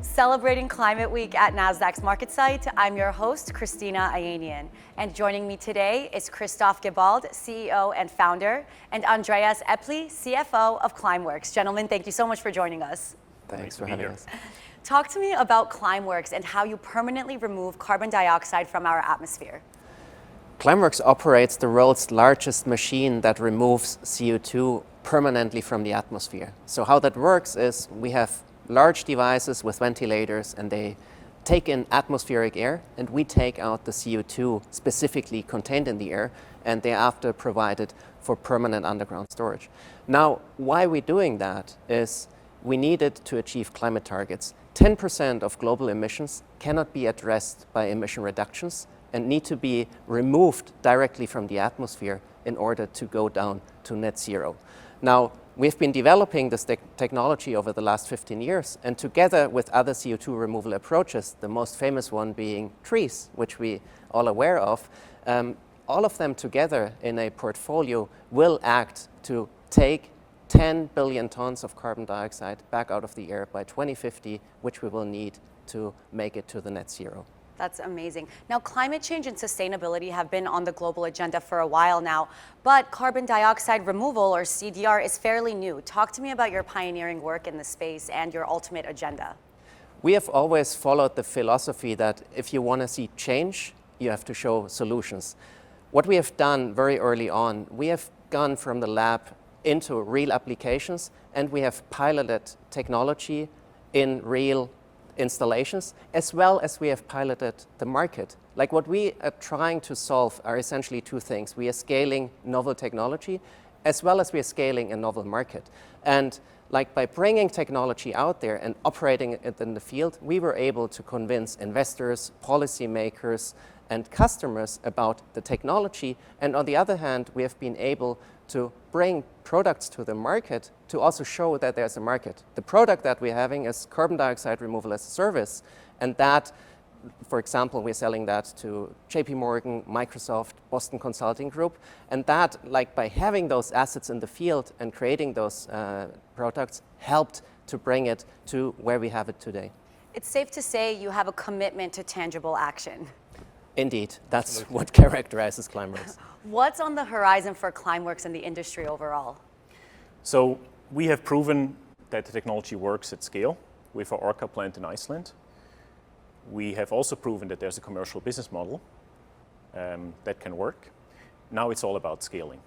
Celebrating Climate Week at Nasdaq's MarketSite, I'm your host, Christina Ayanian. And joining me today is Christoph Gebald, CEO and founder, and Andreas Eppley, CFO of Climeworks. Gentlemen, thank you so much for joining us. Thanks for having us. Talk to me about Climeworks and how you permanently remove carbon dioxide from our atmosphere. Climeworks operates the world's largest machine that removes CO2 permanently from the atmosphere. So how that works is we have large devices with ventilators, and they take in atmospheric air, and we take out the CO2 specifically contained in the air, and thereafter provided for permanent underground storage. Now, why we're doing that is we needed to achieve climate targets. 10% of global emissions cannot be addressed by emission reductions and need to be removed directly from the atmosphere in order to go down to net zero. Now, we've been developing this technology over the last 15 years, and together with other CO2 removal approaches, the most famous one being trees, which we all aware of, all of them together in a portfolio will act to take 10 billion tons of carbon dioxide back out of the air by 2050, which we will need to make it to the net zero. That's amazing. Now, climate change and sustainability have been on the global agenda for a while now, but carbon dioxide removal, or CDR, is fairly new. Talk to me about your pioneering work in the space and your ultimate agenda. We have always followed the philosophy that if you want to see change, you have to show solutions. What we have done very early on, we have gone from the lab into real applications, and we have piloted technology in real installations, as well as we have piloted the market. Like, what we are trying to solve are essentially two things. We are scaling novel technology, as well as we are scaling a novel market. And like, by bringing technology out there and operating it in the field, we were able to convince investors, policymakers, and customers about the technology. And on the other hand, we have been able to bring products to the market to also show that there's a market. The product that we're having is carbon dioxide removal as a service, and that, for example, we're selling that to JP Morgan, Microsoft, Boston Consulting Group, and that, like, by having those assets in the field and creating those products, helped to bring it to where we have it today. It's safe to say you have a commitment to tangible action. Indeed, that's what characterizes Climeworks. What's on the horizon for Climeworks and the industry overall? So we have proven that the technology works at scale with our Orca plant in Iceland. We have also proven that there's a commercial business model that can work. Now it's all about scaling.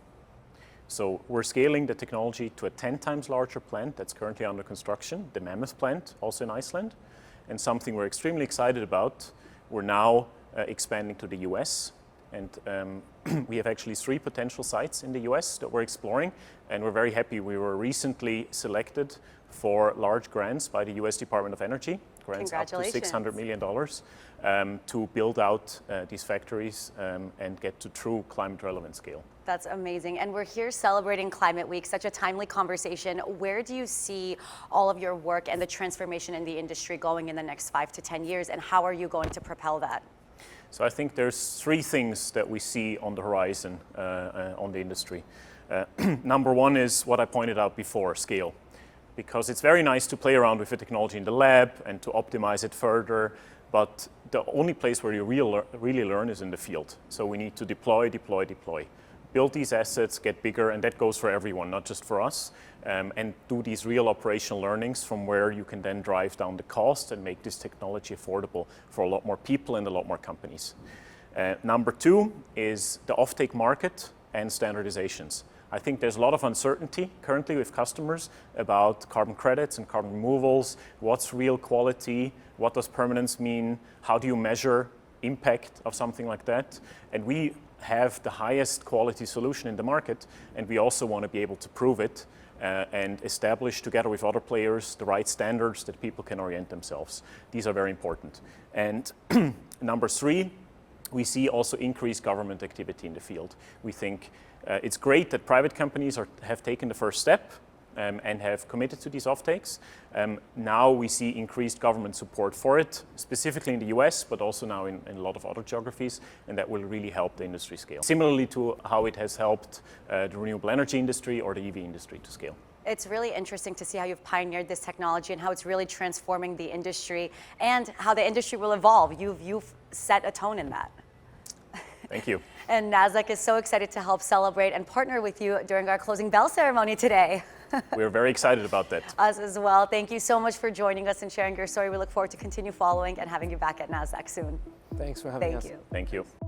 So we're scaling the technology to a 10 times larger plant that's currently under construction, the Mammoth plant, also in Iceland. And something we're extremely excited about, we're now expanding to the US. And we have actually 3 potential sites in the US that we're exploring, and we're very happy. We were recently selected for large grants by the US Department of Energy, grants up to $600 million to build out these factories and get to true climate relevant scale. That's amazing. And we're here celebrating Climate Week, such a timely conversation. Where do you see all of your work and the transformation in the industry going in the next 5 to 10 years, and how are you going to propel that? So I think there's 3 things that we see on the horizon on the industry. Number one is what I pointed out before, scale. Because it's very nice to play around with the technology in the lab and to optimize it further, but the only place where you really learn is in the field. So we need to deploy. Build these assets, get bigger, and that goes for everyone, not just for us, and do these real operational learnings from where you can then drive down the cost and make this technology affordable for a lot more people and a lot more companies. Number 2 is the offtake market and standardizations. I think there's a lot of uncertainty currently with customers about carbon credits and carbon removals. What's real quality? What does permanence mean? How do you measure impact of something like that? And we have the highest quality solution in the market, and we also want to be able to prove it and establish together with other players the right standards that people can orient themselves. These are very important. And number 3, we see also increased government activity in the field. We think it's great that private companies have taken the first step and have committed to these offtakes. Now we see increased government support for it, specifically in the US, but also now in a lot of other geographies, and that will really help the industry scale. Similarly to how it has helped the renewable energy industry or the EV industry to scale. It's really interesting to see how you've pioneered this technology and how it's really transforming the industry and how the industry will evolve. You've set a tone in that. Thank you. And Nasdaq is so excited to help celebrate and partner with you during our closing bell ceremony today. We're very excited about that. Us as well. Thank you so much for joining us and sharing your story. We look forward to continue following and having you back at Nasdaq soon. Thanks for having us. Thank you. Thank you.